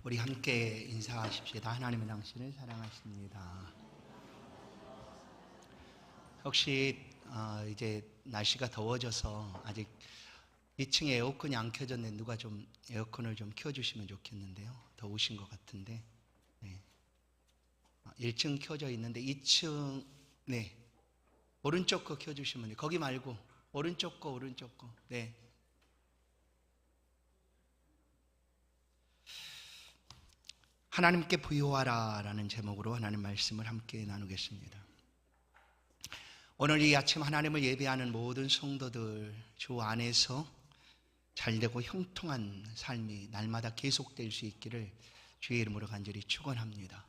우리 함께 인사하십시다. 하나님은 당신을 사랑하십니다. 혹시 이제 날씨가 더워져서 아직 2층에 에어컨이 안 켜졌는데 누가 좀 에어컨을 좀 켜주시면 좋겠는데요. 더우신 것 같은데. 네. 1층 켜져 있는데 2층 네 오른쪽 거 켜주시면 돼요. 거기 말고 오른쪽 거. 네. 하나님께 부요하라 라는 제목으로 하나님 말씀을 함께 나누겠습니다. 오늘 이 아침 하나님을 예배하는 모든 성도들 주 안에서 잘되고 형통한 삶이 날마다 계속될 수 있기를 주의 이름으로 간절히 축원합니다.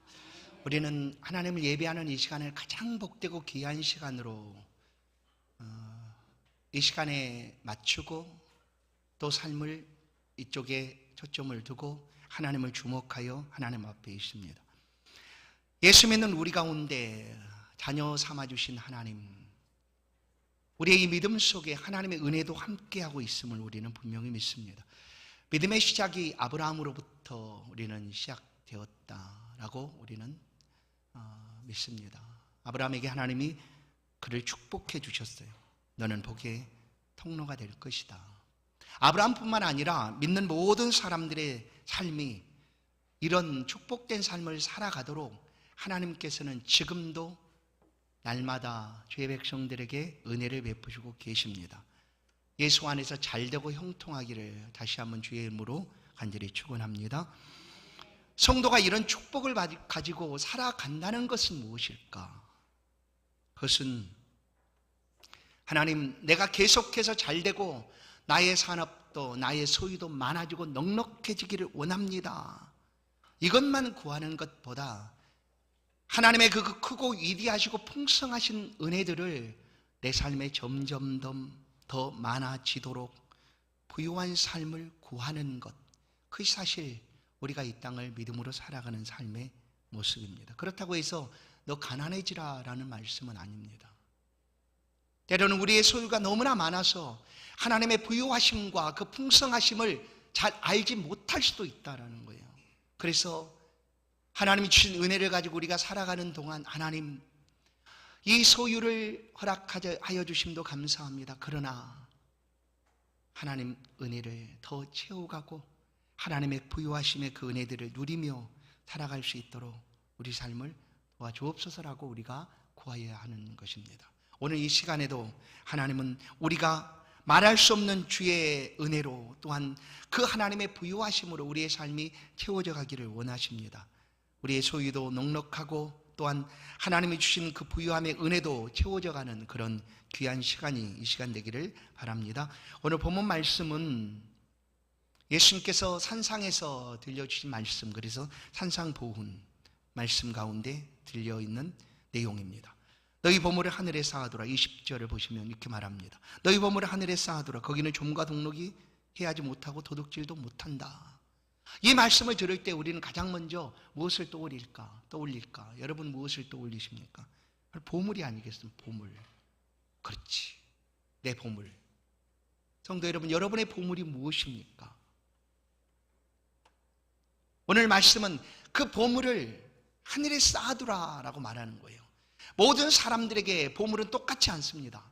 우리는 하나님을 예배하는 이 시간을 가장 복되고 귀한 시간으로 이 시간에 맞추고 또 삶을 이쪽에 초점을 두고 하나님을 주목하여 하나님 앞에 있습니다. 예수 믿는 우리 가운데 자녀 삼아주신 하나님, 우리의 이 믿음 속에 하나님의 은혜도 함께하고 있음을 우리는 분명히 믿습니다. 믿음의 시작이 아브라함으로부터 우리는 시작되었다라고 우리는 믿습니다. 아브라함에게 하나님이 그를 축복해 주셨어요. 너는 복의 통로가 될 것이다. 아브라함뿐만 아니라 믿는 모든 사람들의 삶이 이런 축복된 삶을 살아가도록 하나님께서는 지금도 날마다 주의 백성들에게 은혜를 베푸시고 계십니다. 예수 안에서 잘되고 형통하기를 다시 한번 주의 이름으로 간절히 축원합니다. 성도가 이런 축복을 가지고 살아간다는 것은 무엇일까? 그것은 하나님, 내가 계속해서 잘되고 나의 산업도 나의 소유도 많아지고 넉넉해지기를 원합니다. 이것만 구하는 것보다 하나님의 그 크고 위대하시고 풍성하신 은혜들을 내 삶에 점점 더 많아지도록 부유한 삶을 구하는 것, 그것이 사실 우리가 이 땅을 믿음으로 살아가는 삶의 모습입니다. 그렇다고 해서 너 가난해지라 라는 말씀은 아닙니다. 때로는 우리의 소유가 너무나 많아서 하나님의 부유하심과 그 풍성하심을 잘 알지 못할 수도 있다는 거예요. 그래서 하나님이 주신 은혜를 가지고 우리가 살아가는 동안 하나님, 이 소유를 허락하여 주심도 감사합니다. 그러나 하나님 은혜를 더 채워가고 하나님의 부유하심의 그 은혜들을 누리며 살아갈 수 있도록 우리 삶을 도와주옵소서라고 우리가 구하여야 하는 것입니다. 오늘 이 시간에도 하나님은 우리가 말할 수 없는 주의 은혜로 또한 그 하나님의 부유하심으로 우리의 삶이 채워져 가기를 원하십니다. 우리의 소유도 넉넉하고 또한 하나님이 주신 그 부유함의 은혜도 채워져 가는 그런 귀한 시간이 이 시간 되기를 바랍니다. 오늘 본문 말씀은 예수님께서 산상에서 들려주신 말씀, 그래서 산상보훈 말씀 가운데 들려있는 내용입니다. 너희 보물을 하늘에 쌓아두라. 20절을 보시면 이렇게 말합니다. 너희 보물을 하늘에 쌓아두라. 거기는 좀과 동록이 해하지 못하고 도둑질도 못한다. 이 말씀을 들을 때 우리는 가장 먼저 무엇을 떠올릴까? 여러분 무엇을 떠올리십니까? 보물이 아니겠습니까? 보물. 그렇지, 내 보물. 성도 여러분, 여러분의 보물이 무엇입니까? 오늘 말씀은 그 보물을 하늘에 쌓아두라 라고 말하는 거예요. 모든 사람들에게 보물은 똑같지 않습니다.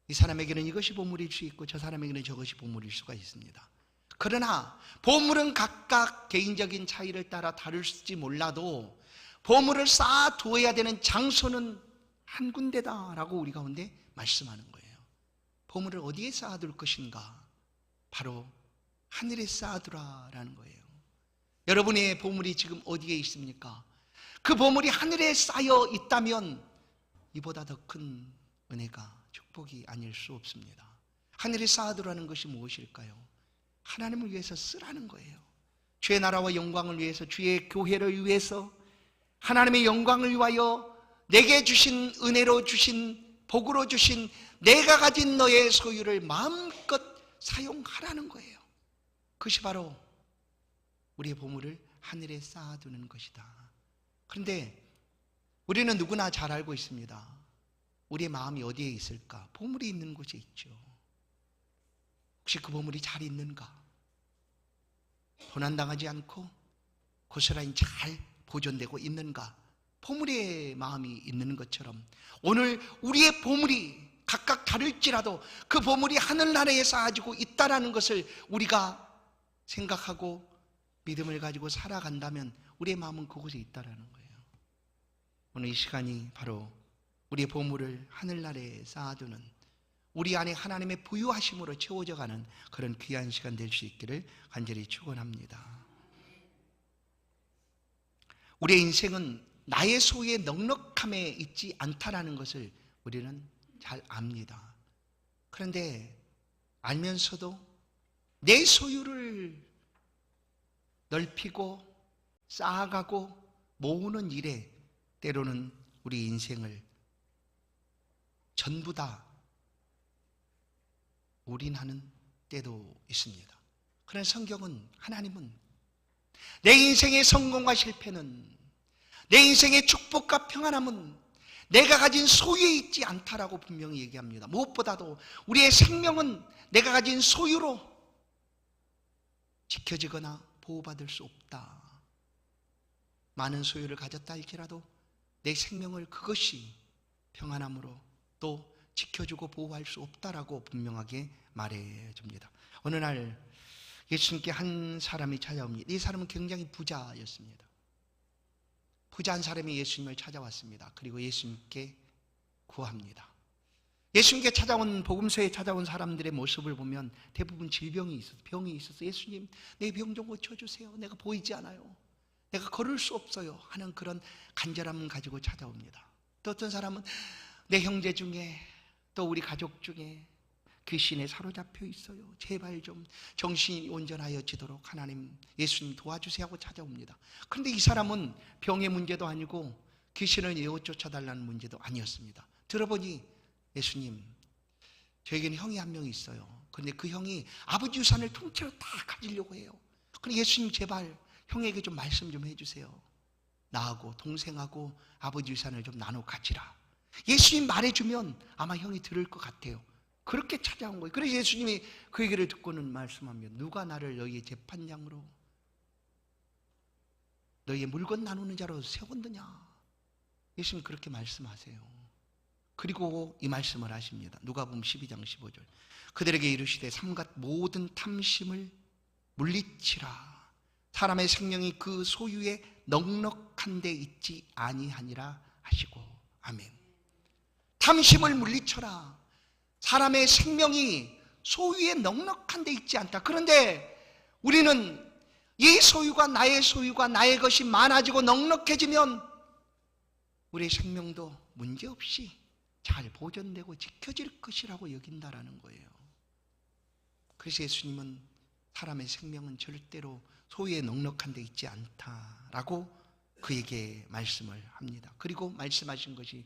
이 사람에게는 이것이 보물일 수 있고 저 사람에게는 저것이 보물일 수가 있습니다. 그러나 보물은 각각 개인적인 차이를 따라 다를지 몰라도 보물을 쌓아두어야 되는 장소는 한 군데다라고 우리 가운데 말씀하는 거예요. 보물을 어디에 쌓아둘 것인가? 바로 하늘에 쌓아두라라는 거예요. 여러분의 보물이 지금 어디에 있습니까? 그 보물이 하늘에 쌓여 있다면 이보다 더 큰 은혜가, 축복이 아닐 수 없습니다. 하늘에 쌓아두라는 것이 무엇일까요? 하나님을 위해서 쓰라는 거예요. 주의 나라와 영광을 위해서, 주의 교회를 위해서, 하나님의 영광을 위하여 내게 주신 은혜로 주신, 복으로 주신 내가 가진 너의 소유를 마음껏 사용하라는 거예요. 그것이 바로 우리의 보물을 하늘에 쌓아두는 것이다. 그런데 우리는 누구나 잘 알고 있습니다. 우리의 마음이 어디에 있을까? 보물이 있는 곳에 있죠. 혹시 그 보물이 잘 있는가? 도난당하지 않고 고스란히 잘 보존되고 있는가? 보물의 마음이 있는 것처럼 오늘 우리의 보물이 각각 다를지라도 그 보물이 하늘나라에 쌓아지고 있다는 것을 우리가 생각하고 믿음을 가지고 살아간다면 우리의 마음은 그곳에 있다는 거예요. 오늘 이 시간이 바로 우리의 보물을 하늘나라에 쌓아두는, 우리 안에 하나님의 부유하심으로 채워져 가는 그런 귀한 시간 될 수 있기를 간절히 축원합니다. 우리의 인생은 나의 소유의 넉넉함에 있지 않다라는 것을 우리는 잘 압니다. 그런데 알면서도 내 소유를 넓히고 쌓아가고 모으는 일에 때로는 우리 인생을 전부 다 올인하는 때도 있습니다. 그런 성경은, 하나님은 내 인생의 성공과 실패는, 내 인생의 축복과 평안함은 내가 가진 소유에 있지 않다라고 분명히 얘기합니다. 무엇보다도 우리의 생명은 내가 가진 소유로 지켜지거나 보호받을 수 없다. 많은 소유를 가졌다 할지라도 내 생명을 그것이 평안함으로 또 지켜주고 보호할 수 없다라고 분명하게 말해줍니다. 어느 날 예수님께 한 사람이 찾아옵니다. 이 사람은 굉장히 부자였습니다. 부자한 사람이 예수님을 찾아왔습니다. 그리고 예수님께 구합니다. 예수님께 찾아온, 복음서에 찾아온 사람들의 모습을 보면 대부분 질병이 있어서, 병이 있어서 예수님 내 병 좀 고쳐주세요. 내가 보이지 않아요. 내가 걸을 수 없어요. 하는 그런 간절함을 가지고 찾아옵니다. 또 어떤 사람은 내 형제 중에, 또 우리 가족 중에 귀신에 사로잡혀 있어요. 제발 좀 정신이 온전하여지도록 하나님, 예수님 도와주세요 하고 찾아옵니다. 그런데 이 사람은 병의 문제도 아니고 귀신을 내어 쫓아달라는 문제도 아니었습니다. 들어보니 예수님, 저에게는 형이 한 명 있어요. 그런데 그 형이 아버지 유산을 통째로 다 가지려고 해요. 그런데 예수님 제발 형에게 좀 말씀 좀 해주세요. 나하고 동생하고 아버지 유산을 좀 나눠 가지라. 예수님 말해주면 아마 형이 들을 것 같아요. 그렇게 찾아온 거예요. 그래서 예수님이 그 얘기를 듣고는 말씀하며, 누가 나를 너희의 재판장으로, 너희의 물건 나누는 자로 세웠느냐. 예수님 그렇게 말씀하세요. 그리고 이 말씀을 하십니다. 누가복음 12장 15절. 그들에게 이르시되 삼갓 모든 탐심을 물리치라. 사람의 생명이 그 소유에 넉넉한 데 있지 아니하니라 하시고. 아멘. 탐심을 물리쳐라. 사람의 생명이 소유에 넉넉한 데 있지 않다. 그런데 우리는 이 소유가 나의 소유가 나의 것이 많아지고 넉넉해지면 우리의 생명도 문제없이 잘 보존되고 지켜질 것이라고 여긴다라는 거예요. 그래서 예수님은 사람의 생명은 절대로 소유에 넉넉한 데 있지 않다라고 그에게 말씀을 합니다. 그리고 말씀하신 것이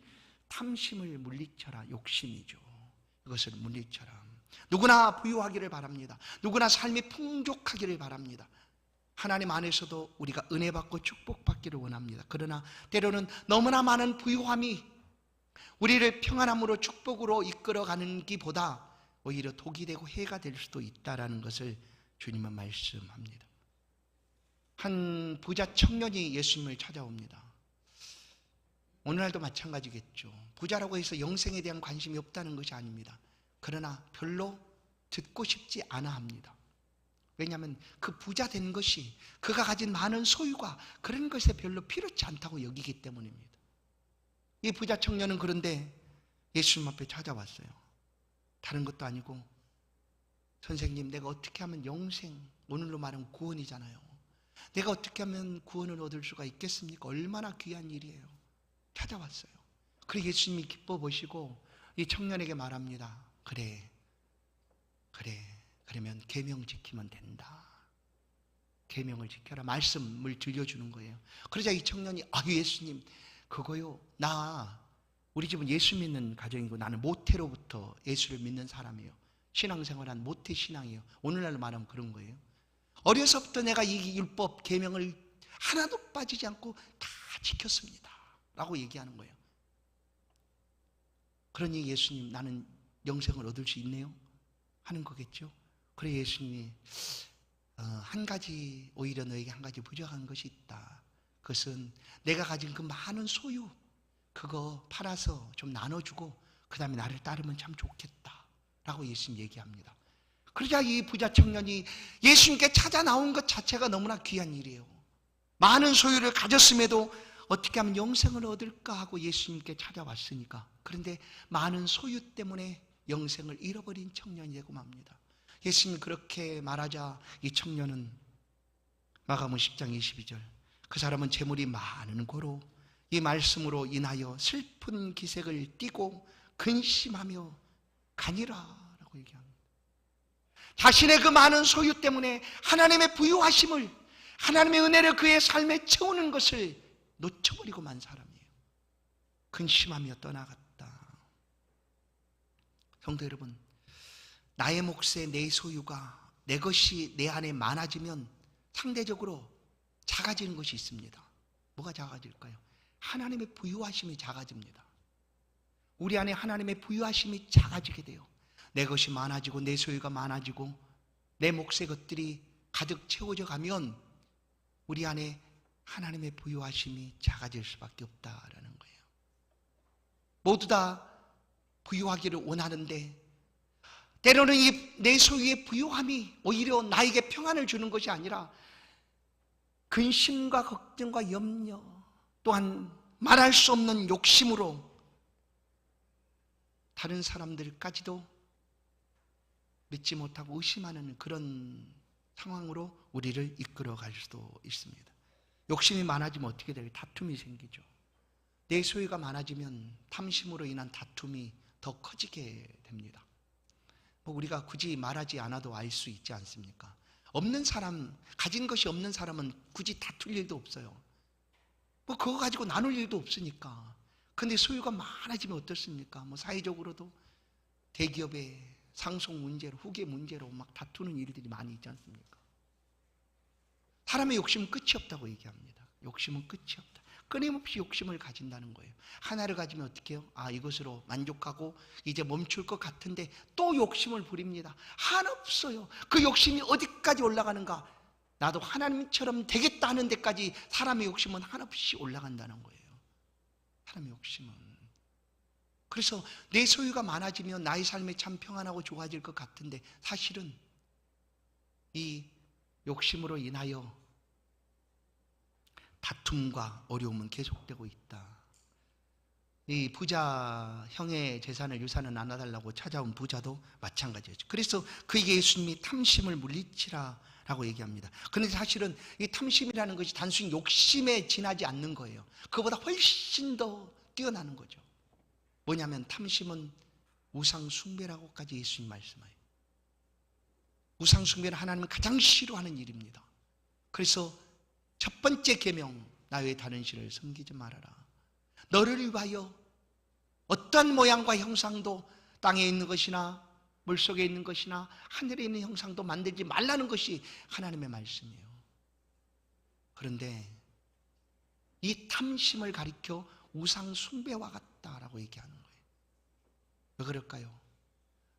탐심을 물리쳐라. 욕심이죠. 이것을 물리쳐라. 누구나 부유하기를 바랍니다. 누구나 삶이 풍족하기를 바랍니다. 하나님 안에서도 우리가 은혜 받고 축복받기를 원합니다. 그러나 때로는 너무나 많은 부유함이 우리를 평안함으로 축복으로 이끌어가는 기보다 오히려 독이 되고 해가 될 수도 있다는 것을 주님은 말씀합니다. 한 부자 청년이 예수님을 찾아옵니다. 오늘날도 마찬가지겠죠. 부자라고 해서 영생에 대한 관심이 없다는 것이 아닙니다. 그러나 별로 듣고 싶지 않아 합니다. 왜냐하면 그 부자 된 것이, 그가 가진 많은 소유가 그런 것에 별로 필요치 않다고 여기기 때문입니다. 이 부자 청년은 그런데 예수님 앞에 찾아왔어요. 다른 것도 아니고, 선생님 내가 어떻게 하면 영생, 오늘로 말하면 구원이잖아요. 내가 어떻게 하면 구원을 얻을 수가 있겠습니까? 얼마나 귀한 일이에요. 찾아왔어요. 그래 예수님이 기뻐 보시고 이 청년에게 말합니다. 그래 그러면 계명 지키면 된다. 계명을 지켜라. 말씀을 들려주는 거예요. 그러자 이 청년이, 예수님 그거요, 우리 집은 예수 믿는 가정이고 나는 모태로부터 예수를 믿는 사람이에요. 신앙생활한 모태 신앙이에요. 오늘날로 말하면 그런 거예요. 어려서부터 내가 이 율법 계명을 하나도 빠지지 않고 다 지켰습니다 라고 얘기하는 거예요. 그러니 예수님 나는 영생을 얻을 수 있네요 하는 거겠죠. 그래 예수님이 한 가지, 오히려 너에게 한 가지 부족한 것이 있다. 그것은 내가 가진 그 많은 소유, 그거 팔아서 좀 나눠주고 그 다음에 나를 따르면 참 좋겠다 라고 예수님 얘기합니다. 그러자 이 부자 청년이 예수님께 찾아 나온 것 자체가 너무나 귀한 일이에요. 많은 소유를 가졌음에도 어떻게 하면 영생을 얻을까 하고 예수님께 찾아왔으니까. 그런데 많은 소유 때문에 영생을 잃어버린 청년이 되고 맙니다. 예수님 그렇게 말하자 이 청년은 마가복음 10장 22절, 그 사람은 재물이 많은 고로 이 말씀으로 인하여 슬픈 기색을 띠고 근심하며 가니라 라고 얘기합니다. 자신의 그 많은 소유 때문에 하나님의 부유하심을, 하나님의 은혜를 그의 삶에 채우는 것을 놓쳐버리고 만 사람이에요. 근심하며 떠나갔다. 성도 여러분, 나의 몫에 내 소유가, 내 것이 내 안에 많아지면 상대적으로 작아지는 것이 있습니다. 뭐가 작아질까요? 하나님의 부유하심이 작아집니다. 우리 안에 하나님의 부유하심이 작아지게 돼요. 내 것이 많아지고 내 소유가 많아지고 내 몫의 것들이 가득 채워져 가면 우리 안에 하나님의 부유하심이 작아질 수밖에 없다라는 거예요. 모두 다 부유하기를 원하는데 때로는 이 내 소유의 부유함이 오히려 나에게 평안을 주는 것이 아니라 근심과 걱정과 염려, 또한 말할 수 없는 욕심으로 다른 사람들까지도 믿지 못하고 의심하는 그런 상황으로 우리를 이끌어갈 수도 있습니다. 욕심이 많아지면 어떻게 돼요? 다툼이 생기죠. 내 소유가 많아지면 탐심으로 인한 다툼이 더 커지게 됩니다. 우리가 굳이 말하지 않아도 알 수 있지 않습니까? 없는 사람, 가진 것이 없는 사람은 굳이 다툴 일도 없어요. 그거 가지고 나눌 일도 없으니까. 근데 소유가 많아지면 어떻습니까? 사회적으로도 대기업의 상속 문제로, 후계 문제로 막 다투는 일들이 많이 있지 않습니까? 사람의 욕심은 끝이 없다고 얘기합니다. 욕심은 끝이 없다. 끊임없이 욕심을 가진다는 거예요. 하나를 가지면 어떻게 해요? 이것으로 만족하고 이제 멈출 것 같은데 또 욕심을 부립니다. 한없어요. 그 욕심이 어디까지 올라가는가? 나도 하나님처럼 되겠다 하는 데까지 사람의 욕심은 한없이 올라간다는 거예요. 사람의 욕심은. 그래서 내 소유가 많아지면 나의 삶이 참 평안하고 좋아질 것 같은데 사실은 이 욕심으로 인하여 다툼과 어려움은 계속되고 있다. 이 부자 형의 재산을, 유산을 나눠달라고 찾아온 부자도 마찬가지였죠. 그래서 그에게 예수님이 탐심을 물리치라 라고 얘기합니다. 그런데 사실은 이 탐심이라는 것이 단순히 욕심에 지나지 않는 거예요. 그보다 훨씬 더 뛰어나는 거죠. 뭐냐면 탐심은 우상 숭배라고까지 예수님 말씀해요. 우상 숭배는 하나님은 가장 싫어하는 일입니다. 그래서 첫 번째 계명, 나 외에 다른 신을 섬기지 말아라. 너를 위하여 어떤 모양과 형상도 땅에 있는 것이나 물속에 있는 것이나 하늘에 있는 형상도 만들지 말라는 것이 하나님의 말씀이에요. 그런데 이 탐심을 가리켜 우상 숭배와 같다라고 얘기하는 거예요. 왜 그럴까요?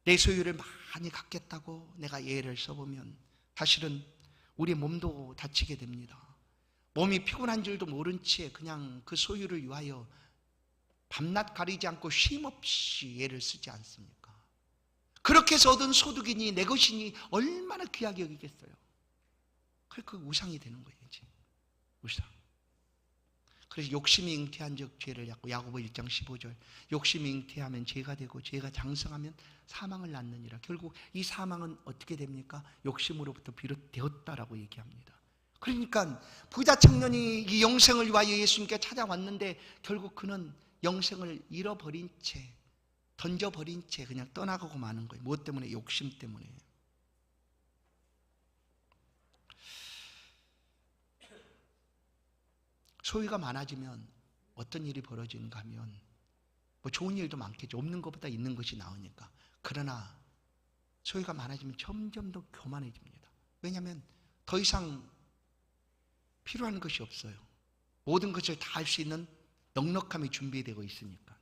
내 소유를 많이 갖겠다고 내가 예를 써보면 사실은 우리 몸도 다치게 됩니다. 몸이 피곤한 줄도 모른 채 그냥 그 소유를 위하여 밤낮 가리지 않고 쉼없이 예를 쓰지 않습니까? 그렇게 해서 얻은 소득이니 내 것이니 얼마나 귀하게 여기겠어요. 그 우상이 되는 거예요. 이제 우상. 그래서 욕심이 잉태한 적 죄를 낳고, 야고보 1장 15절, 욕심이 잉태하면 죄가 되고 죄가 장성하면 사망을 낳느니라. 결국 이 사망은 어떻게 됩니까? 욕심으로부터 비롯되었다라고 얘기합니다. 그러니까 부자 청년이 이 영생을 위하여 예수님께 찾아왔는데 결국 그는 영생을 잃어버린 채, 던져버린 채 그냥 떠나가고 마는 거예요. 무엇 때문에? 욕심 때문에. 소유가 많아지면 어떤 일이 벌어지는가 하면 좋은 일도 많겠죠. 없는 것보다 있는 것이 나으니까. 그러나 소유가 많아지면 점점 더 교만해집니다. 왜냐하면 더 이상 필요한 것이 없어요. 모든 것을 다 할 수 있는 넉넉함이 준비되고 있으니까.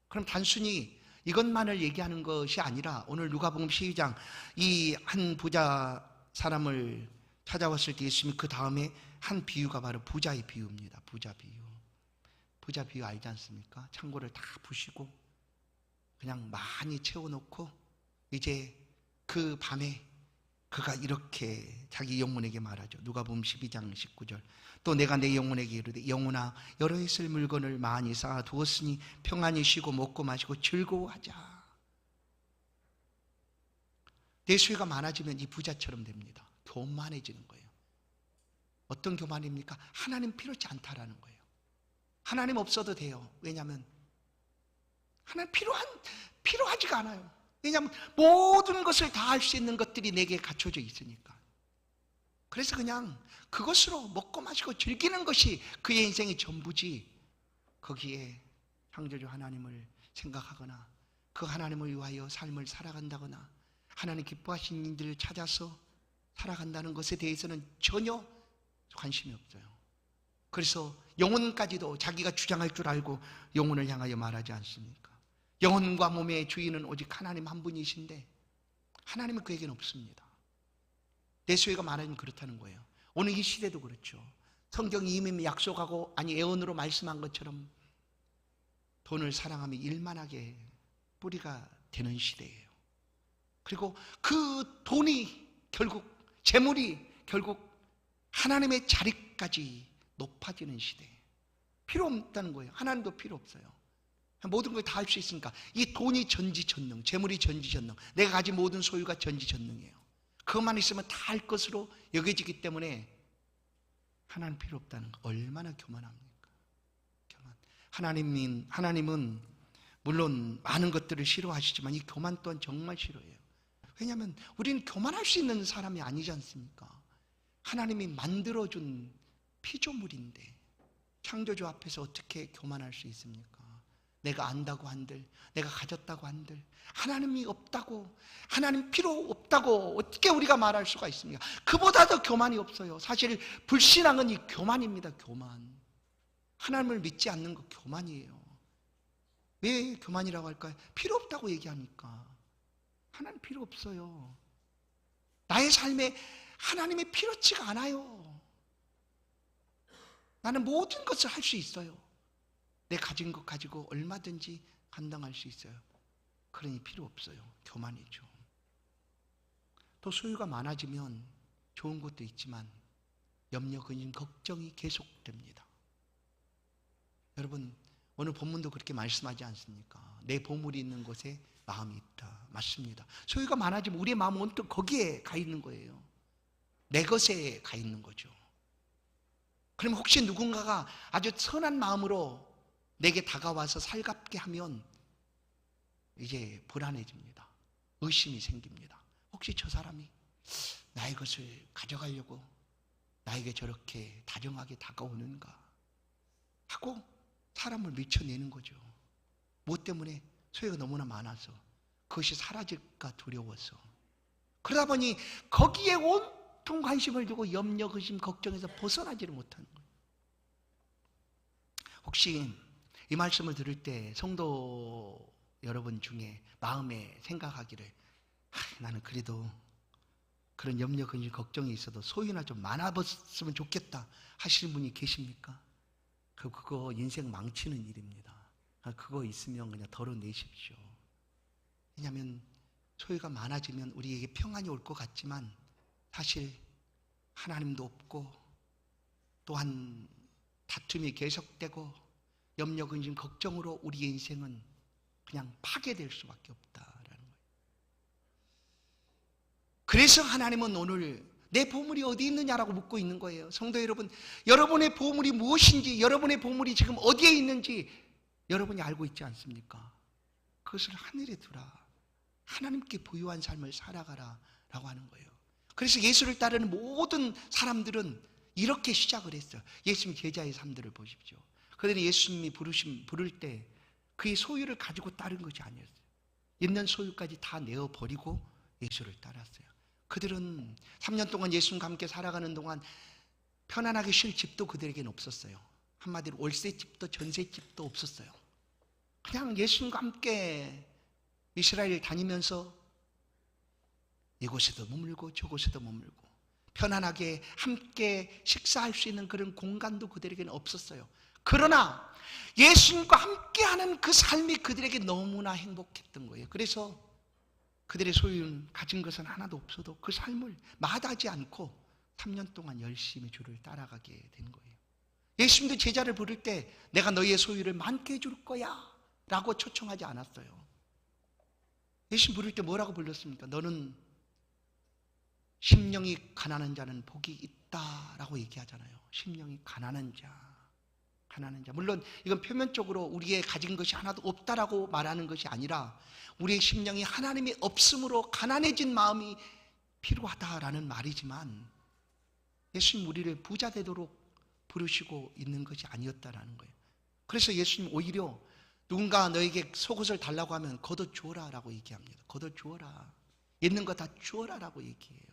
그럼 단순히 이것만을 얘기하는 것이 아니라 오늘 누가복음 12장 이 한 부자 사람을 찾아왔을 때 예수님이 그 다음에 한 비유가 바로 부자의 비유입니다. 부자 비유. 부자 비유 알지 않습니까? 창고를 다 부시고 그냥 많이 채워놓고 이제 그 밤에 그가 이렇게 자기 영혼에게 말하죠. 누가복음 12장 19절. 또 내가 내 영혼에게 이르되 영혼아 여러 해 쓸 물건을 많이 쌓아 두었으니 평안히 쉬고 먹고 마시고 즐거워하자. 내 수요가 많아지면 이 부자처럼 됩니다. 교만해지는 거예요. 어떤 교만입니까? 하나님 필요치 않다라는 거예요. 하나님 없어도 돼요. 왜냐하면 하나님 필요하지가 않아요. 왜냐하면 모든 것을 다 할 수 있는 것들이 내게 갖춰져 있으니까. 그래서 그냥 그것으로 먹고 마시고 즐기는 것이 그의 인생의 전부지, 거기에 창조주 하나님을 생각하거나 그 하나님을 위하여 삶을 살아간다거나 하나님 기뻐하시는 일들을 찾아서 살아간다는 것에 대해서는 전혀 관심이 없어요. 그래서 영혼까지도 자기가 주장할 줄 알고 영혼을 향하여 말하지 않습니까? 영혼과 몸의 주인은 오직 하나님 한 분이신데 하나님은 그에게는 없습니다. 내 수요가 많으면 그렇다는 거예요. 오늘 이 시대도 그렇죠. 성경이 이미 약속하고 예언으로 말씀한 것처럼 돈을 사랑하며 일만하게 뿌리가 되는 시대예요. 그리고 그 돈이 결국 재물이 결국 하나님의 자리까지 높아지는 시대예요. 필요 없다는 거예요. 하나님도 필요 없어요. 모든 걸 다 할 수 있으니까. 이 돈이 전지전능, 재물이 전지전능, 내가 가진 모든 소유가 전지전능이에요. 그것만 있으면 다 할 것으로 여겨지기 때문에 하나님 필요 없다는 거. 얼마나 교만합니까? 하나님은 물론 많은 것들을 싫어하시지만 이 교만 또한 정말 싫어해요. 왜냐하면 우리는 교만할 수 있는 사람이 아니지 않습니까? 하나님이 만들어준 피조물인데 창조주 앞에서 어떻게 교만할 수 있습니까? 내가 안다고 한들, 내가 가졌다고 한들, 하나님이 없다고, 하나님 필요 없다고 어떻게 우리가 말할 수가 있습니까? 그보다 더 교만이 없어요. 사실 불신앙은 이 교만입니다. 교만. 하나님을 믿지 않는 거 교만이에요. 왜 교만이라고 할까요? 필요 없다고 얘기하니까. 하나님 필요 없어요. 나의 삶에 하나님이 필요치가 않아요. 나는 모든 것을 할 수 있어요. 내 가진 것 가지고 얼마든지 감당할 수 있어요. 그러니 필요 없어요. 교만이죠. 또 소유가 많아지면 좋은 것도 있지만 염려, 근심, 걱정이 계속됩니다. 여러분, 오늘 본문도 그렇게 말씀하지 않습니까? 내 보물이 있는 곳에 마음이 있다. 맞습니다. 소유가 많아지면 우리의 마음은 온통 거기에 가 있는 거예요. 내 것에 가 있는 거죠. 그럼 혹시 누군가가 아주 선한 마음으로 내게 다가와서 살갑게 하면 이제 불안해집니다. 의심이 생깁니다. 혹시 저 사람이 나의 것을 가져가려고 나에게 저렇게 다정하게 다가오는가 하고 사람을 밀쳐내는 거죠. 뭐 때문에? 소유가 너무나 많아서, 그것이 사라질까 두려워서. 그러다 보니 거기에 온통 관심을 두고 염려, 의심, 걱정에서 벗어나지를 못하는 거예요. 혹시 이 말씀을 들을 때 성도 여러분 중에 마음에 생각하기를 나는 그래도 그런 염려, 근심, 걱정이 있어도 소유나 좀 많아봤으면 좋겠다 하시는 분이 계십니까? 그거 인생 망치는 일입니다. 그거 있으면 그냥 덜어내십시오. 왜냐하면 소유가 많아지면 우리에게 평안이 올 것 같지만 사실 하나님도 없고 또한 다툼이 계속되고 염려, 근심, 걱정으로 우리의 인생은 그냥 파괴될 수밖에 없다라는 거예요. 그래서 하나님은 오늘 내 보물이 어디 있느냐라고 묻고 있는 거예요. 성도 여러분, 여러분의 보물이 무엇인지, 여러분의 보물이 지금 어디에 있는지 여러분이 알고 있지 않습니까? 그것을 하늘에 두라. 하나님께 부유한 삶을 살아가라 라고 하는 거예요. 그래서 예수를 따르는 모든 사람들은 이렇게 시작을 했어요. 예수님 제자의 삶들을 보십시오. 그들이 예수님이 부를 때 그의 소유를 가지고 따른 것이 아니었어요. 있는 소유까지 다 내어버리고 예수를 따랐어요. 그들은 3년 동안 예수님과 함께 살아가는 동안 편안하게 쉴 집도 그들에게는 없었어요. 한마디로 월세집도 전세집도 없었어요. 그냥 예수님과 함께 이스라엘 다니면서 이곳에도 머물고 저곳에도 머물고 편안하게 함께 식사할 수 있는 그런 공간도 그들에게는 없었어요. 그러나 예수님과 함께하는 그 삶이 그들에게 너무나 행복했던 거예요. 그래서 그들의 소유는 가진 것은 하나도 없어도 그 삶을 마다하지 않고 3년 동안 열심히 주를 따라가게 된 거예요. 예수님도 제자를 부를 때 내가 너희의 소유를 많게 해줄 거야 라고 초청하지 않았어요. 예수님 부를 때 뭐라고 불렀습니까? 너는 심령이 가난한 자는 복이 있다라고 얘기하잖아요. 심령이 가난한 자. 물론 이건 표면적으로 우리의 가진 것이 하나도 없다라고 말하는 것이 아니라 우리의 심령이 하나님이 없음으로 가난해진 마음이 필요하다라는 말이지만 예수님 우리를 부자 되도록 부르시고 있는 것이 아니었다라는 거예요. 그래서 예수님 오히려 누군가 너에게 속옷을 달라고 하면 걷어 주어라 라고 얘기합니다. 걷어 주어라. 있는 거 다 주어라 라고 얘기해요.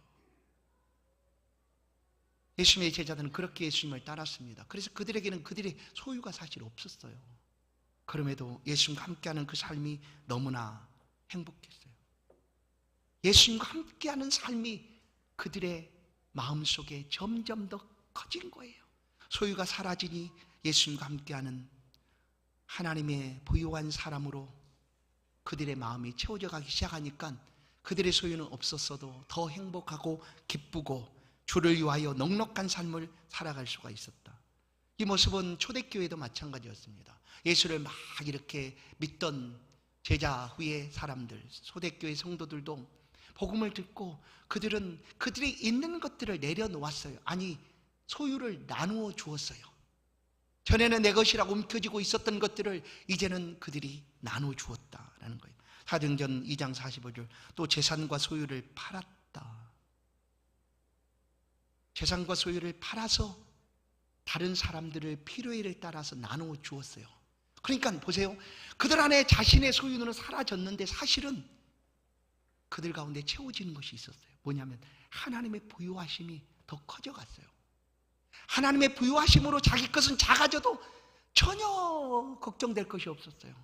예수님의 제자들은 그렇게 예수님을 따랐습니다. 그래서 그들에게는 그들의 소유가 사실 없었어요. 그럼에도 예수님과 함께하는 그 삶이 너무나 행복했어요. 예수님과 함께하는 삶이 그들의 마음속에 점점 더 커진 거예요. 소유가 사라지니 예수님과 함께하는 하나님의 부유한 사람으로 그들의 마음이 채워져 가기 시작하니까 그들의 소유는 없었어도 더 행복하고 기쁘고 주를 위하여 넉넉한 삶을 살아갈 수가 있었다. 이 모습은 초대교회도 마찬가지였습니다. 예수를 막 이렇게 믿던 제자 후의 사람들, 초대교회 성도들도 복음을 듣고 그들은 그들이 있는 것들을 내려놓았어요. 아니, 소유를 나누어 주었어요. 전에는 내 것이라고 움켜쥐고 있었던 것들을 이제는 그들이 나누어 주었다라는 거예요. 사도행전 2장 45절, 또 재산과 소유를 팔았다. 재산과 소유를 팔아서 다른 사람들을 필요에 따라서 나누어 주었어요. 그러니까 보세요. 그들 안에 자신의 소유는 사라졌는데 사실은 그들 가운데 채워지는 것이 있었어요. 뭐냐면 하나님의 부유하심이 더 커져갔어요. 하나님의 부유하심으로 자기 것은 작아져도 전혀 걱정될 것이 없었어요.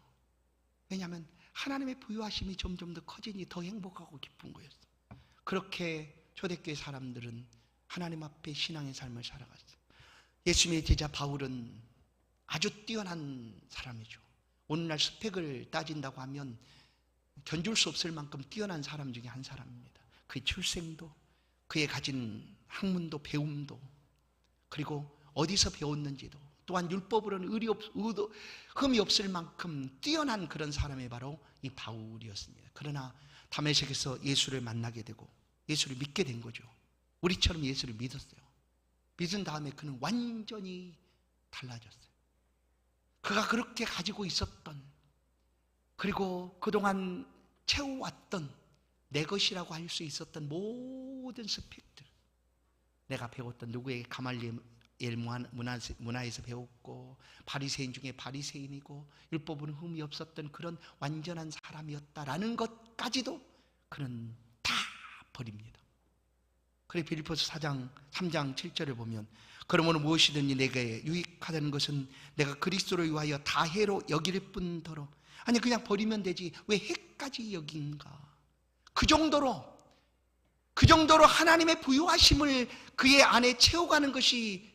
왜냐하면 하나님의 부유하심이 점점 더 커지니 더 행복하고 기쁜 거였어요. 그렇게 초대교회 사람들은 하나님 앞에 신앙의 삶을 살아갔어요. 예수님의 제자 바울은 아주 뛰어난 사람이죠. 오늘날 스펙을 따진다고 하면 견줄 수 없을 만큼 뛰어난 사람 중에 한 사람입니다. 그의 출생도, 그의 가진 학문도, 배움도, 그리고 어디서 배웠는지도, 또한 율법으로는 흠이 없을 만큼 뛰어난 그런 사람이 바로 이 바울이었습니다. 그러나 다메섹에서 예수를 만나게 되고 예수를 믿게 된 거죠. 우리처럼 예수를 믿었어요. 믿은 다음에 그는 완전히 달라졌어요. 그가 그렇게 가지고 있었던, 그리고 그동안 채워왔던 내 것이라고 할 수 있었던 모든 스펙들, 내가 배웠던 누구에게 가말리엘 문화에서 배웠고 바리새인 중에 바리새인이고 율법은 흠이 없었던 그런 완전한 사람이었다라는 것까지도 그는 다 버립니다. 그래 빌립보서 3장 7절을 보면 그러므로 무엇이든지 내게 유익하다는 것은 내가 그리스도를 위하여 다 해로 여길 뿐더러, 아니 그냥 버리면 되지 왜 해까지 여긴가. 그 정도로 하나님의 부유하심을 그의 안에 채워가는 것이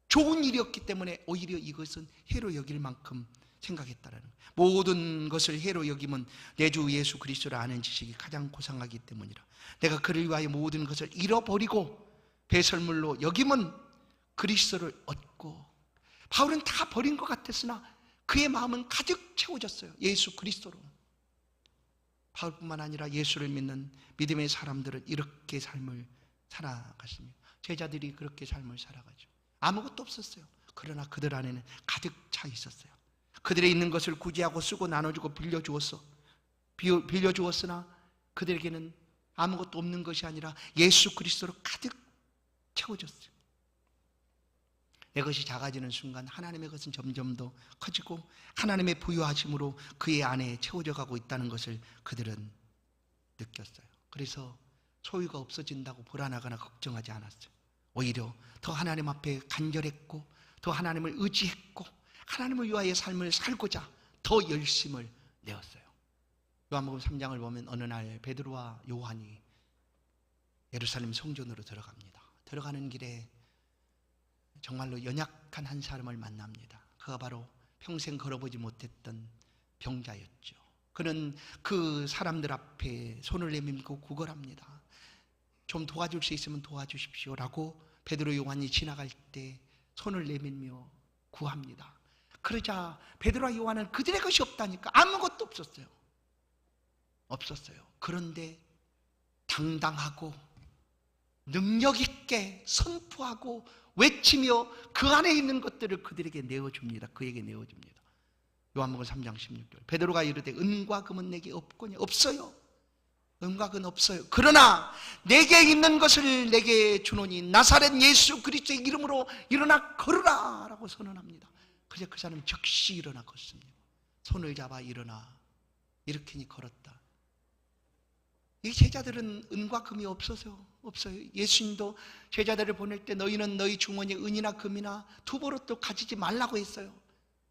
좋은 일이었기 때문에 오히려 이것은 해로 여길 만큼 생각했다라는 거예요. 모든 것을 해로 여기면 내 주 예수 그리스도를 아는 지식이 가장 고상하기 때문이라. 내가 그를 위하여 모든 것을 잃어버리고 배설물로 여기면 그리스도를 얻고. 바울은 다 버린 것 같았으나 그의 마음은 가득 채워졌어요. 예수 그리스도로. 바울뿐만 아니라 예수를 믿는 믿음의 사람들은 이렇게 삶을 살아갔습니다. 제자들이 그렇게 삶을 살아가죠. 아무것도 없었어요. 그러나 그들 안에는 가득 차 있었어요. 그들의 있는 것을 구제하고 쓰고 나눠주고 빌려주었으나 그들에게는 아무것도 없는 것이 아니라 예수 그리스도로 가득 채워졌어요. 내 것이 작아지는 순간 하나님의 것은 점점 더 커지고 하나님의 부유하심으로 그의 안에 채워져 가고 있다는 것을 그들은 느꼈어요. 그래서 소유가 없어진다고 불안하거나 걱정하지 않았어요. 오히려 더 하나님 앞에 간절했고 더 하나님을 의지했고 하나님을 위하여 삶을 살고자 더 열심을 내었어요. 요한복음 3장을 보면 어느 날 베드로와 요한이 예루살렘 성전으로 들어갑니다. 들어가는 길에 정말로 연약한 한 사람을 만납니다. 그가 바로 평생 걸어보지 못했던 병자였죠. 그는 그 사람들 앞에 손을 내밀고 구걸합니다. 좀 도와줄 수 있으면 도와주십시오 라고 베드로 요한이 지나갈 때 손을 내밀며 구합니다. 그러자 베드로와 요한은 그들의 것이 없다니까 아무것도 없었어요. 그런데 당당하고 능력 있게 선포하고 외치며 그 안에 있는 것들을 그들에게 내어줍니다. 그에게 내어줍니다. 요한복음 3장 16절. 베드로가 이르되 은과 금은 내게 없거니 없어요. 은과 금은 없어요. 그러나 내게 있는 것을 내게 주노니 나사렛 예수 그리스도의 이름으로 일어나 걸으라 라고 선언합니다. 그래서 그 사람은 즉시 일어나 걷습니다. 손을 잡아 일어나 일으키니 걸었다. 이 제자들은 은과 금이 없어요. 예수님도 제자들을 보낼 때 너희는 너희 주머니에 은이나 금이나 두보릇도 가지지 말라고 했어요.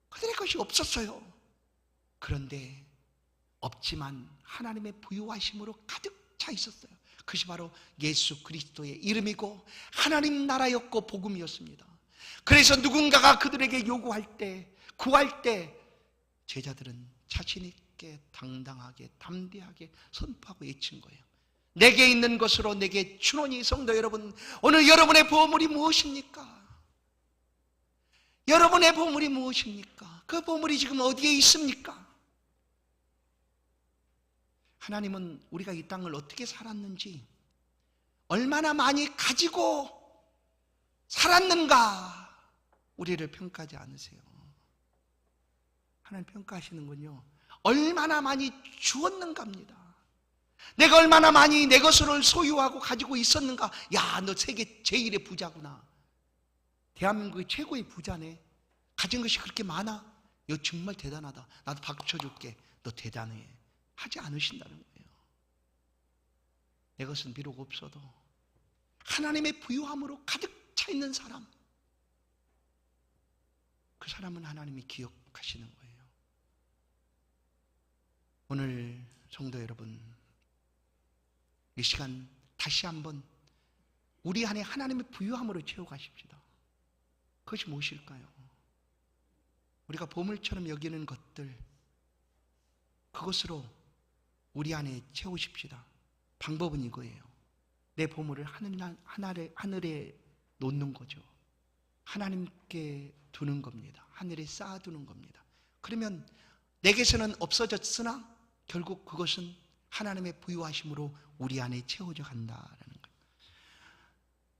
그들의 것이 없었어요. 그런데 없지만 하나님의 부유하심으로 가득 차 있었어요. 그것이 바로 예수 그리스도의 이름이고 하나님 나라였고 복음이었습니다. 그래서 누군가가 그들에게 요구할 때, 구할 때 제자들은 자신 있게 당당하게 담대하게 선포하고 외친 거예요. 내게 있는 것으로 내게 주노니. 성도 여러분, 오늘 여러분의 보물이 무엇입니까? 여러분의 보물이 무엇입니까? 그 보물이 지금 어디에 있습니까? 하나님은 우리가 이 땅을 어떻게 살았는지, 얼마나 많이 가지고 살았는가 우리를 평가하지 않으세요. 하나님 평가하시는군요. 얼마나 많이 주었는가입니다. 내가 얼마나 많이 내 것을 소유하고 가지고 있었는가. 야, 너 세계 제1의 부자구나. 대한민국의 최고의 부자네. 가진 것이 그렇게 많아. 너 정말 대단하다. 나도 박수 쳐줄게. 너 대단해. 하지 않으신다는 거예요. 내 것은 비록 없어도 하나님의 부유함으로 가득 차 있는 사람, 그 사람은 하나님이 기억하시는 거예요. 오늘 성도 여러분, 이 시간 다시 한번 우리 안에 하나님의 부유함으로 채워가십시다. 그것이 무엇일까요? 우리가 보물처럼 여기는 것들, 그것으로 우리 안에 채우십시다. 방법은 이거예요. 내 보물을 하늘에 놓는 거죠. 하나님께 두는 겁니다. 하늘에 쌓아두는 겁니다. 그러면 내게서는 없어졌으나 결국 그것은 하나님의 부유하심으로 우리 안에 채워져 간다라는 거예요.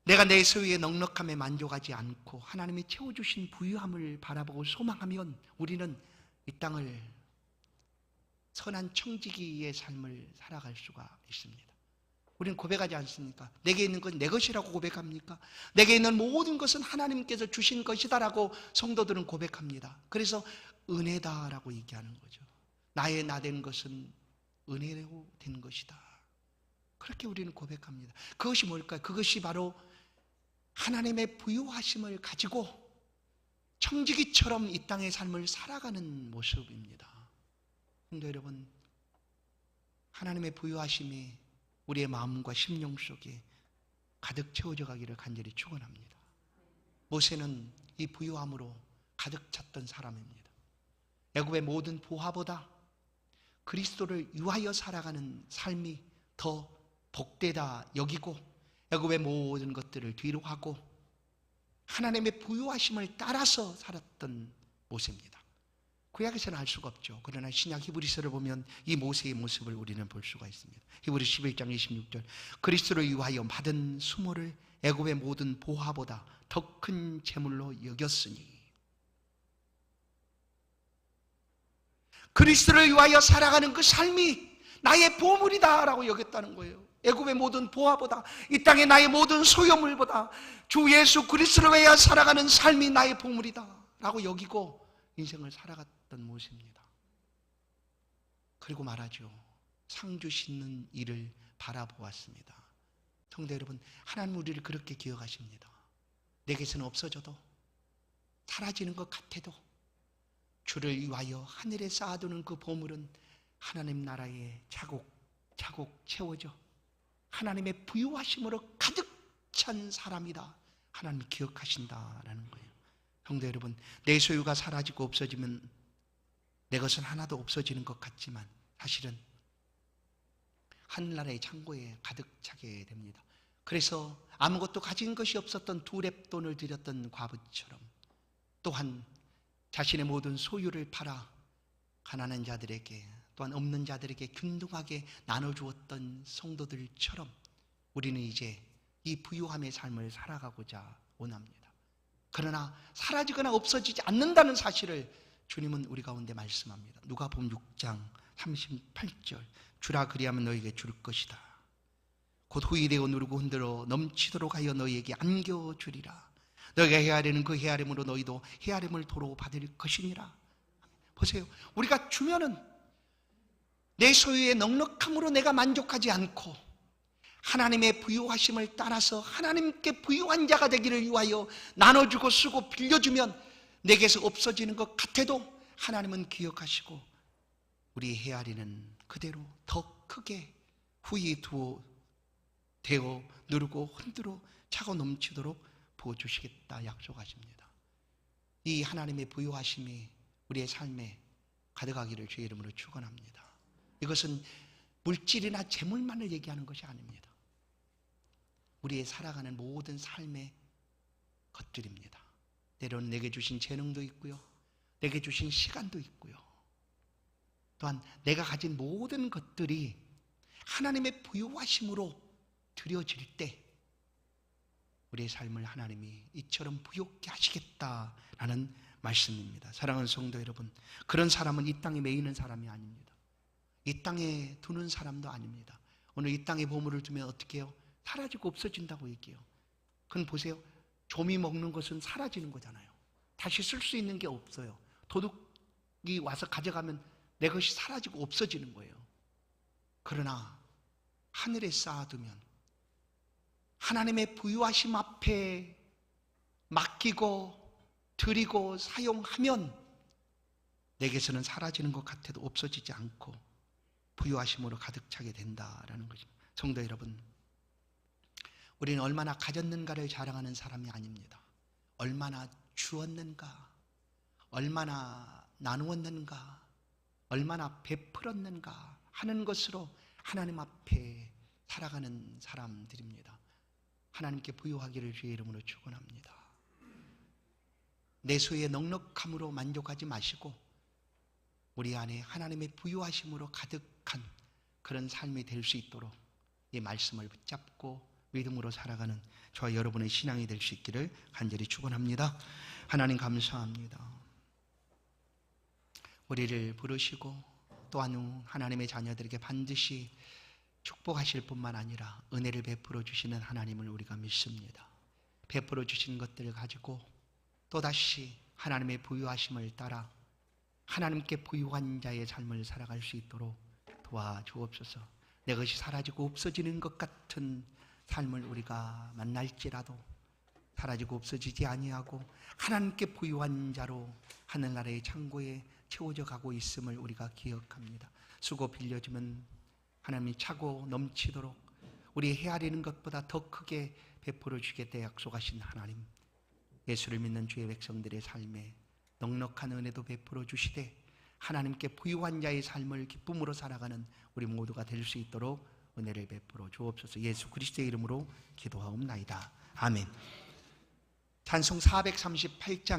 내가 내 소유의 넉넉함에 만족하지 않고 하나님이 채워주신 부유함을 바라보고 소망하면 우리는 이 땅을 선한 청지기의 삶을 살아갈 수가 있습니다. 우리는 고백하지 않습니까? 내게 있는 건 내 것이라고 고백합니까? 내게 있는 모든 것은 하나님께서 주신 것이다라고 성도들은 고백합니다. 그래서 은혜다라고 얘기하는 거죠. 나의 나된 것은 은혜로 된 것이다. 그렇게 우리는 고백합니다. 그것이 뭘까요? 그것이 바로 하나님의 부유하심을 가지고 청지기처럼 이 땅의 삶을 살아가는 모습입니다. 성도 여러분, 하나님의 부유하심이 우리의 마음과 심령 속에 가득 채워져 가기를 간절히 축원합니다. 모세는 이 부유함으로 가득 찼던 사람입니다. 애굽의 모든 보화보다 그리스도를 위하여 살아가는 삶이 더 복되다 여기고 애굽의 모든 것들을 뒤로 하고 하나님의 부유하심을 따라서 살았던 모세입니다. 구약에서는 알 수가 없죠. 그러나 신약 히브리서를 보면 이 모세의 모습을 우리는 볼 수가 있습니다. 히브리서 11장 26절, 그리스도를 위하여 받은 수모를 애굽의 모든 보화보다 더 큰 재물로 여겼으니, 그리스도를 위하여 살아가는 그 삶이 나의 보물이다라고 여겼다는 거예요. 애굽의 모든 보화보다, 이 땅의 나의 모든 소유물보다 주 예수 그리스도를 위하여 살아가는 삶이 나의 보물이다라고 여기고 인생을 살아갔던 모습입니다. 그리고 말하죠. 상주 싣는 일을 바라보았습니다. 성도 여러분, 하나님 우리를 그렇게 기억하십니다. 내게서는 없어져도 사라지는 것 같아도 주를 위하여 하늘에 쌓아두는 그 보물은 하나님 나라에 차곡차곡 채워져 하나님의 부유하심으로 가득 찬 사람이다. 하나님 기억하신다라는 거예요. 성도 여러분, 내 소유가 사라지고 없어지면 내 것은 하나도 없어지는 것 같지만 사실은 하늘나라의 창고에 가득 차게 됩니다. 그래서 아무것도 가진 것이 없었던 두 렙돈을 드렸던 과부처럼, 또한 자신의 모든 소유를 팔아 가난한 자들에게, 또한 없는 자들에게 균등하게 나눠주었던 성도들처럼 우리는 이제 이 부유함의 삶을 살아가고자 원합니다. 그러나 사라지거나 없어지지 않는다는 사실을 주님은 우리 가운데 말씀합니다. 누가복음 6장 38절, 주라 그리하면 너에게 줄 것이다. 곧 후이되어 누르고 흔들어 넘치도록 하여 너희에게 안겨주리라. 너희가 헤아리는 그 헤아림으로 너희도 헤아림을 도로 받을 것이니라. 보세요, 우리가 주면은 내 소유의 넉넉함으로 내가 만족하지 않고 하나님의 부유하심을 따라서 하나님께 부유한 자가 되기를 위하여 나눠주고 쓰고 빌려주면 내게서 없어지는 것 같아도 하나님은 기억하시고 우리 헤아리는 그대로 더 크게 후이 되어 누르고 흔들어 차고 넘치도록 부어주시겠다 약속하십니다. 이 하나님의 부유하심이 우리의 삶에 가득하기를 주의 이름으로 축원합니다. 이것은 물질이나 재물만을 얘기하는 것이 아닙니다. 우리의 살아가는 모든 삶의 것들입니다. 때로는 내게 주신 재능도 있고요, 내게 주신 시간도 있고요, 또한 내가 가진 모든 것들이 하나님의 부유하심으로 드려질 때 우리의 삶을 하나님이 이처럼 부욕케 하시겠다라는 말씀입니다. 사랑하는 성도 여러분, 그런 사람은 이 땅에 매이는 사람이 아닙니다. 이 땅에 두는 사람도 아닙니다. 오늘 이 땅에 보물을 두면 어떻게 해요? 사라지고 없어진다고 얘기해요. 그건 보세요, 좀이 먹는 것은 사라지는 거잖아요. 다시 쓸 수 있는 게 없어요. 도둑이 와서 가져가면 내 것이 사라지고 없어지는 거예요. 그러나 하늘에 쌓아두면 하나님의 부유하심 앞에 맡기고 드리고 사용하면 내게서는 사라지는 것 같아도 없어지지 않고 부유하심으로 가득 차게 된다라는 것입니다. 성도 여러분, 우리는 얼마나 가졌는가를 자랑하는 사람이 아닙니다. 얼마나 주었는가, 얼마나 나누었는가, 얼마나 베풀었는가 하는 것으로 하나님 앞에 살아가는 사람들입니다. 하나님께 부유하기를 주의 이름으로 축원합니다. 내 소유의 넉넉함으로 만족하지 마시고 우리 안에 하나님의 부유하심으로 가득한 그런 삶이 될 수 있도록 이 말씀을 붙잡고 믿음으로 살아가는 저와 여러분의 신앙이 될 수 있기를 간절히 축원합니다. 하나님 감사합니다. 우리를 부르시고 또한 하나님의 자녀들에게 반드시 축복하실 뿐만 아니라 은혜를 베풀어 주시는 하나님을 우리가 믿습니다. 베풀어 주신 것들을 가지고 또다시 하나님의 부유하심을 따라 하나님께 부유한 자의 삶을 살아갈 수 있도록 도와주옵소서. 내 것이 사라지고 없어지는 것 같은 삶을 우리가 만날지라도 사라지고 없어지지 아니하고 하나님께 부유한 자로 하늘나라의 창고에 채워져 가고 있음을 우리가 기억합니다. 수고 빌려주면 하나님이 차고 넘치도록 우리 헤아리는 것보다 더 크게 베풀어 주겠다 약속하신 하나님, 예수를 믿는 주의 백성들의 삶에 넉넉한 은혜도 베풀어 주시되 하나님께 부유한 자의 삶을 기쁨으로 살아가는 우리 모두가 될 수 있도록 은혜를 베풀어 주옵소서. 예수 그리스도의 이름으로 기도하옵나이다. 아멘. 찬송 438장